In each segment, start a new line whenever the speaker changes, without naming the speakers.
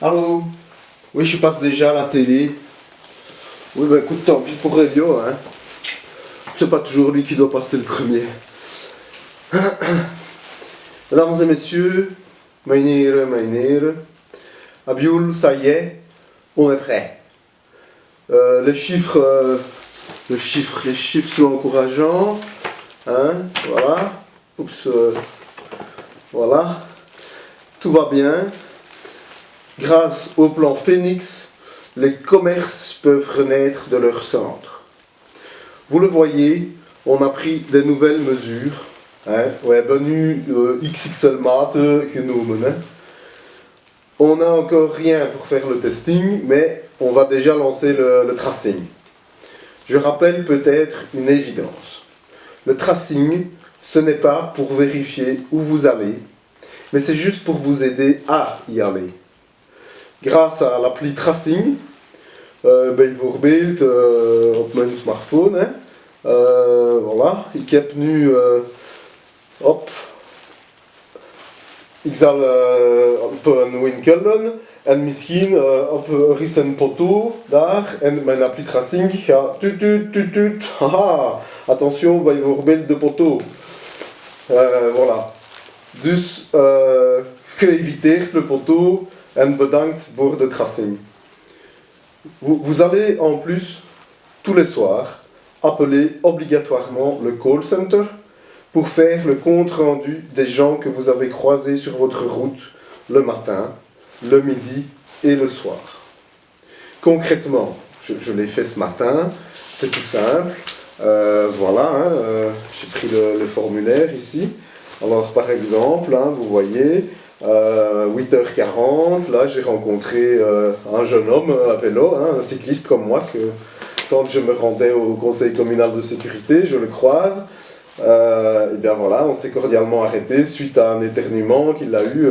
Allô? Oui, je passe déjà à la télé. Oui, bah écoute, tant pis pour Elio, hein. C'est pas toujours lui qui doit passer le premier. Mesdames et messieurs, meneer, Abioul, ça y est, on est prêt. Les chiffres sont encourageants. Hein, voilà. Oups, voilà. Tout va bien. Grâce au plan Phoenix, les commerces peuvent renaître de leur centre. Vous le voyez, on a pris des nouvelles mesures. Hein, ouais, nu XXL mate genomen. Hein. On n'a encore rien pour faire le testing, mais on va déjà lancer le tracing. Je rappelle peut-être une évidence. Le tracing, ce n'est pas pour vérifier où vous allez, mais c'est juste pour vous aider à y aller. Grâce à l'appli Tracing, bijvoorbeeld op mijn smartphone. Hè. Voilà, ik heb nu ik zal op een winkel en misschien er is een foto daar en mijn appli Tracing gaat tut, haha, attention bijvoorbeeld de foto. Voilà. Dus geëviteerd de foto en bedankt voor de tracing. Vous allez en plus, tous les soirs, appeler obligatoirement le call center pour faire le compte rendu des gens que vous avez croisés sur votre route le matin, le midi et le soir. Concrètement, je l'ai fait ce matin, c'est tout simple. Voilà, hein, j'ai pris le formulaire ici. Alors par exemple, hein, vous voyez, 8h40, là j'ai rencontré un jeune homme à vélo, hein, un cycliste comme moi, que quand je me rendais au conseil communal de sécurité, je le croise. Et bien voilà, on s'est cordialement arrêté suite à un éternuement qu'il a eu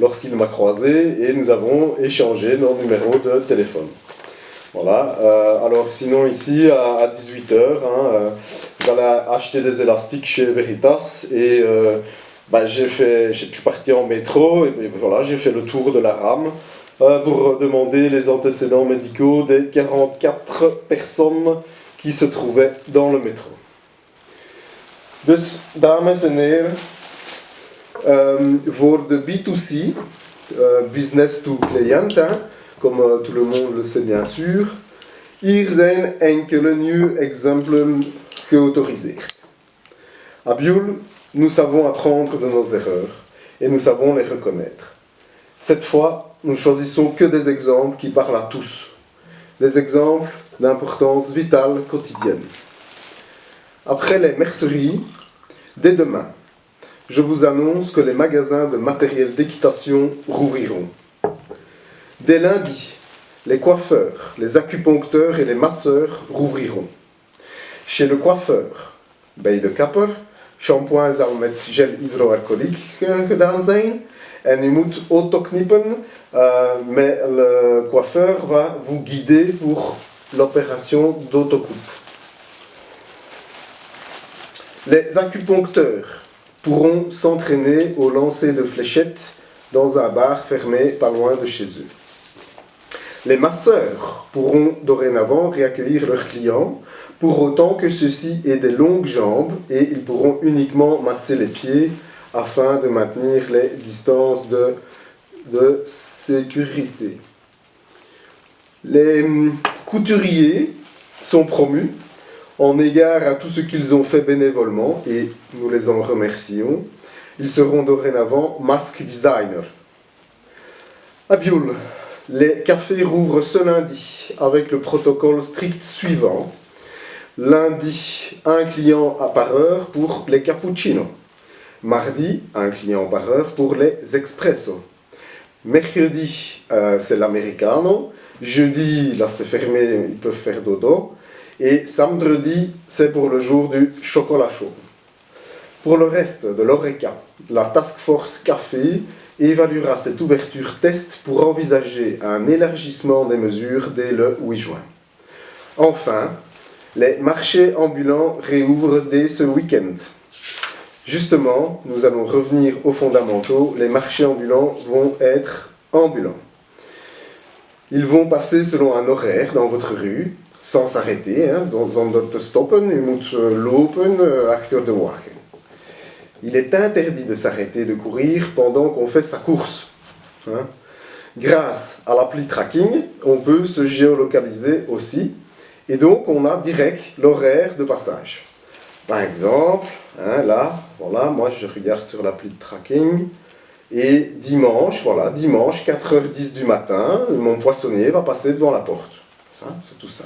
lorsqu'il m'a croisé et nous avons échangé nos numéros de téléphone. Voilà, alors sinon ici à 18h, hein, j'allais acheter des élastiques chez Veritas et je suis parti en métro et voilà, j'ai fait le tour de la rame pour demander les antécédents médicaux des 44 personnes qui se trouvaient dans le métro. Dus, dames en heren, voor de B2C, business to client, hein, comme tout le monde le sait bien sûr, hier zijn enkele nieuwe exemplen geautoriseerd. À Bioul, nous savons apprendre de nos erreurs et nous savons les reconnaître. Cette fois, nous choisissons que des exemples qui parlent à tous, des exemples d'importance vitale quotidienne. Après les merceries, dès demain, je vous annonce que les magasins de matériel d'équitation rouvriront. Dès lundi, les coiffeurs, les acupuncteurs et les masseurs rouvriront. Chez le coiffeur, bij de kapper, shampoing zal met gel hydroalcoolique gedaan zijn. En u moet autoknippen, mais le coiffeur va vous guider pour l'opération d'autocoupe. Les acupuncteurs pourront s'entraîner au lancer de fléchettes dans un bar fermé pas loin de chez eux. Les masseurs pourront dorénavant réaccueillir leurs clients, pour autant que ceux-ci aient des longues jambes et ils pourront uniquement masser les pieds afin de maintenir les distances de sécurité. Les couturiers sont promus en égard à tout ce qu'ils ont fait bénévolement et nous les en remercions. Ils seront dorénavant masque designers. À Bioul, les cafés rouvrent ce lundi avec le protocole strict suivant. Lundi, un client par heure pour les cappuccinos. Mardi, un client par heure pour les expressos. Mercredi, c'est l'americano. Jeudi, là c'est fermé, ils peuvent faire dodo. Et samedi, c'est pour le jour du chocolat chaud. Pour le reste de l'ORECA, la Task Force Café évaluera cette ouverture test pour envisager un élargissement des mesures dès le 8 juin. Enfin, les marchés ambulants réouvrent dès ce week-end. Justement, nous allons revenir aux fondamentaux, les marchés ambulants vont être ambulants. Ils vont passer selon un horaire dans votre rue, sans s'arrêter, hein, zonder te stoppen. U moet lopen achter de wagen. Il est interdit de s'arrêter de courir pendant qu'on fait sa course. Hein. Grâce à l'appli tracking, on peut se géolocaliser aussi. Et donc, on a direct l'horaire de passage. Par exemple, hein, là, voilà, moi je regarde sur l'appli de tracking. Et dimanche, voilà, dimanche, 4h10 du matin, mon poissonnier va passer devant la porte. C'est tout ça.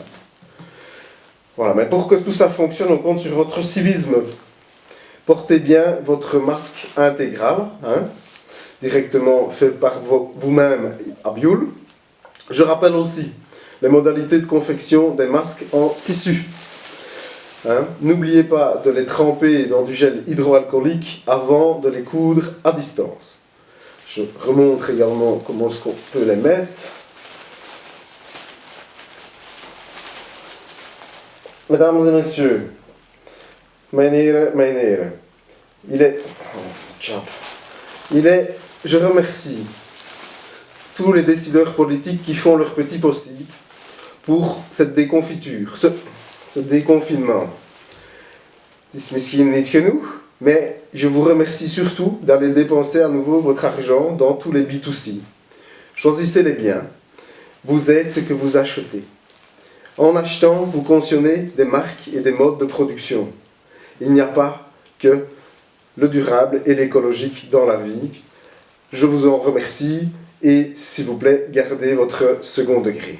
Voilà, mais pour que tout ça fonctionne, on compte sur votre civisme. Portez bien votre masque intégral, hein, directement fait par vous-même à Bioul. Je rappelle aussi les modalités de confection des masques en tissu. Hein. N'oubliez pas de les tremper dans du gel hydroalcoolique avant de les coudre à distance. Je remontre également comment est-ce qu'on peut les mettre. Mesdames et messieurs, mijn heren, je remercie tous les décideurs politiques qui font leur petit possible pour cette déconfiture, ce déconfinement. Het is misschien niet genoeg, mais je vous remercie surtout d'aller dépenser à nouveau votre argent dans tous les B2C. Choisissez les biens. Vous êtes ce que vous achetez. En achetant, vous cautionnez des marques et des modes de production. Il n'y a pas que le durable et l'écologique dans la vie. Je vous en remercie et, s'il vous plaît, gardez votre second degré.